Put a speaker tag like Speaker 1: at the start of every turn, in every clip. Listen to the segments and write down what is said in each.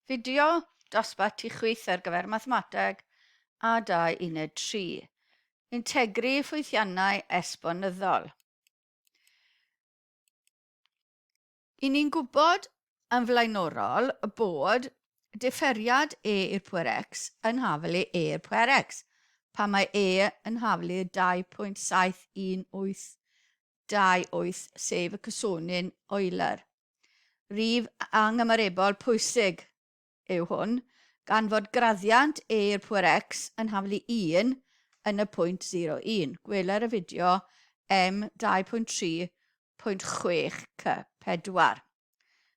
Speaker 1: Fideo dosbarth ti chwith ar gyfer mathemateg a 2.3. Integru ffwythiannau esbonyddol. I ni'n gwybod yn flaenorol bod differiad e i'r pŵer x yn haflu e i'r pŵer x, pan mae e yn haflu 2.71828 sef y cysonyn Euler. Rif anghymarebol pwysig yw hwn, gan fod graddiant e i'r pŵer x yn haflu 1 yn y pwynt 0,1. Gweler y fideo M2.3.6C4.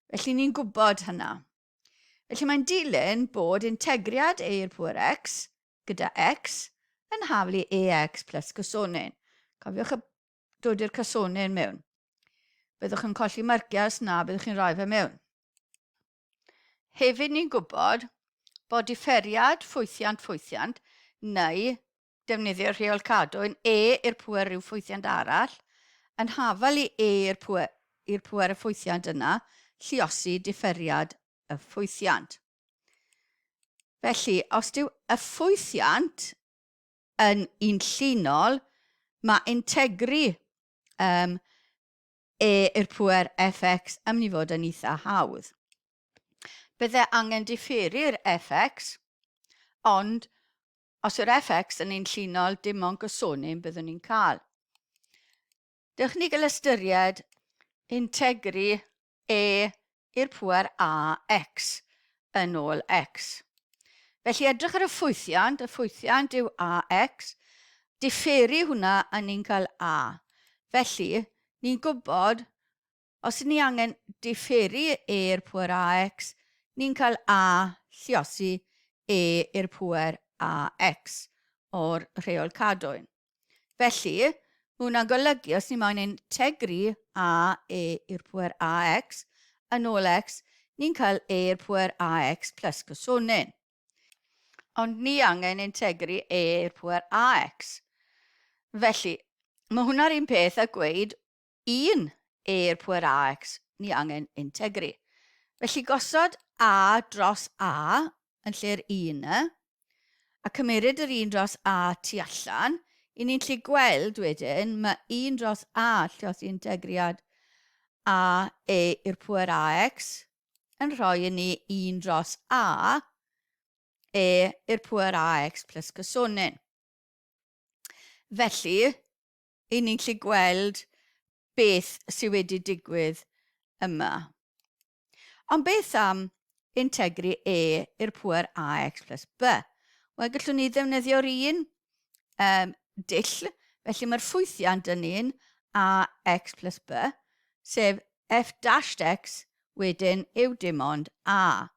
Speaker 1: Felly ni'n gwybod hynna. Felly mae'n dilyn bod integriad e i'r pŵer x gyda x yn haflu ax plus cysonyn. Cofiwch dod i'r cysonyn mewn. Byddwch yn colli marciau na byddwch chi'n rhoi fe mewn. Hefyd ni'n gwybod bod differiad ffwythiant neu defnyddio rheol cadwyn e i'r pŵer ryw ffwythiant arall yn hafal i e i'r pŵer y ffwythiant yna lluosi differiad y ffwythiant. Felly, os dyw y ffwythiant yn un llinol, mae integru e i'r pŵer fx yn mynd i fod yn eitha hawdd. Bydde angen differu'r fx, ond os yw'r fx yn un llinol, dim ond cysonyn byddwn ni'n cael. Dewch ni gael ystyried integru e i'r pŵer ax yn ôl x. Felly edrych ar y ffwythiant yw ax, differu hwnna a ni'n cael a. Felly, ni'n gwybod, os ni angen differu e i'r pŵer ax, ni'n cael a lluosi e i'r pŵer ax o'r rheol cadwyn. Felly, hwnna'n golygu os ni moyn integru a e i'r pŵer ax yn ôl x, ni'n cael e i'r pŵer ax plus cysonyn. Ond ni angen integru e i'r pŵer ax. Felly, mae hwnna'r un peth a gweud 1 e i'r pŵer ax ni angen integru. Felly gosod a dros a yn lle'r 1 a cymeryd yr 1 dros a tu allan, i ni'n gallu gweld wedyn mae 1 dros a lluosi integriad a e i'r pŵer ax yn rhoi i ni 1 dros a e i'r pŵer ax plus cysonyn. Felly, i ni'n gallu gweld beth sydd wedi digwydd yma. Ond beth am integru e i'r pŵer ax plus b? Wel, gallwn ni ddefnyddio'r un dull, felly mae'r ffwythiant yn un ax plus b, sef f dashed x wedyn yw dim ond a.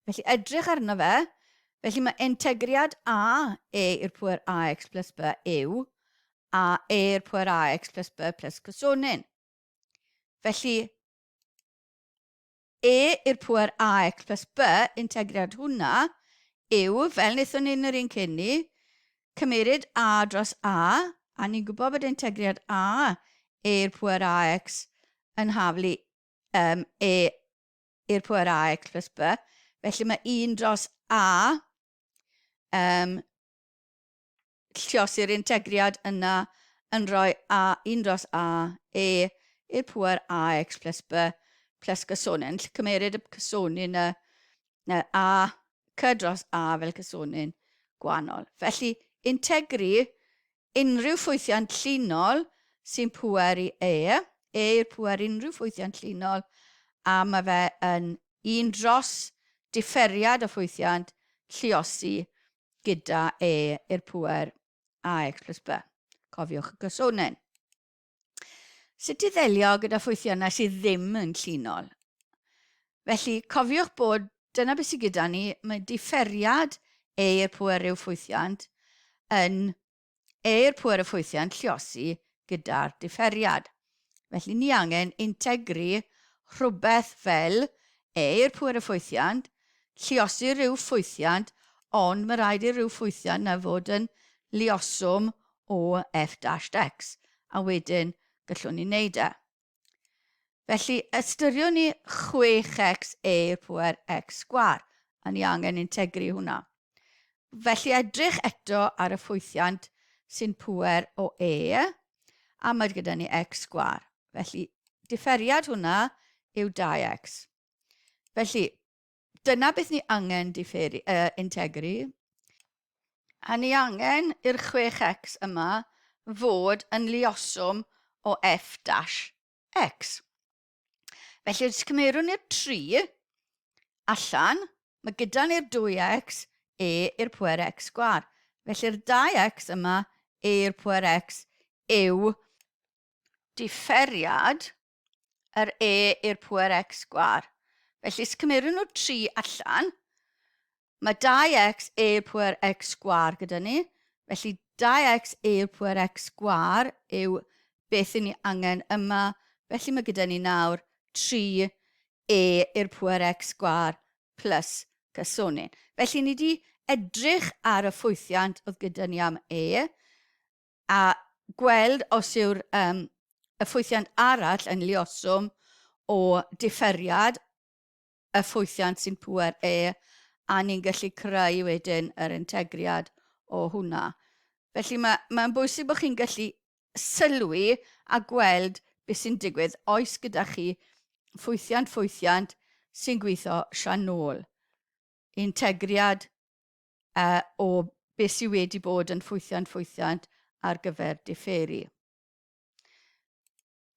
Speaker 1: Felly edrych arno fe, felly mae integriad a e i'r pŵer ax plus b yw a e i'r pŵer ax plus b plus cysonyn. Felly, e i'r pŵer ax plus b, integriad hwnna, yw, fel wnaethon ni yn yr un cyn ni, cymeryd a dros a ni'n gwybod bod integriad a e i'r pŵer ax yn haflu e i'r pŵer ax plus b. Felly mae 1 dros a lluosi'r integriad yna yn rhoi 1 dros a e i'r pŵer ax plus b plus cysonyn. Cymeryd y cysonyn a c dros a fel cysonyn gwahanol. Felly, integru unrhyw ffwythiant llinol sy'n pŵer i e i'r pŵer unrhyw ffwythiant llinol, a mae fe yn 1 dros differiad y ffwythiant lluosi gyda e i'r pŵer ax plus b. Cofiwch y cysonyn. Sut i ddelio gyda ffwythiannau sydd ddim yn llinol? Felly, cofiwch bod dyna beth sydd gyda ni, mae differiad e i'r pŵer ryw ffwythiant yn e i'r pŵer y ffwythiant lluosi gyda'r differiad. Felly ni angen integru rhywbeth fel e i'r pŵer y ffwythiant, lluosi ryw ffwythiant, ond mae rhaid i'r ryw ffwythiant na fod yn luoswm o f dashed x, a wedyn gallwn ni wneud e. Felly, ystyriwn ni 6x e i'r pŵer x sgwar, a ni angen integru hwnna. Felly edrych eto ar y ffwythiant sy'n pŵer o E, a mae gyda ni x sgwar. Felly, differiad hwnna yw 2x. Felly, dyna beth ni angen integru. A ni angen i'r 6x yma fod yn luoswm o f dash x. Felly, os cymerwn ni'r 3 allan, mae gyda ni'r 2x e i'r pŵer x sgwar. Felly'r 2x yma e i'r pŵer x yw differiad yr e i'r pŵer x sgwar. Felly, os cymerwn nhw 3 allan, mae 2x e i'r pŵer x sgwar gyda ni. Felly, 2x e i'r pŵer x sgwar yw beth ni angen yma. Felly, mae gyda ni nawr 3 e i'r pŵer x sgwar plus cysonyn. Felly, ni wedi edrych ar y ffwythiant oedd gyda ni am e a gweld os yw'r y ffwythiant arall yn luoswm o differiad y ffwythiant sy'n pŵer e, a ni'n gallu creu wedyn yr integriad o hwnna. Felly mae'n bwysig bod chi'n gallu sylwi a gweld beth sy'n digwydd oes gyda chi ffwythiant sy'n gweithio sianol. Integriad o beth sydd wedi bod yn ffwythiant ar gyfer differi.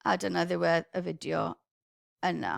Speaker 1: A dyna ddiwedd y fideo yna.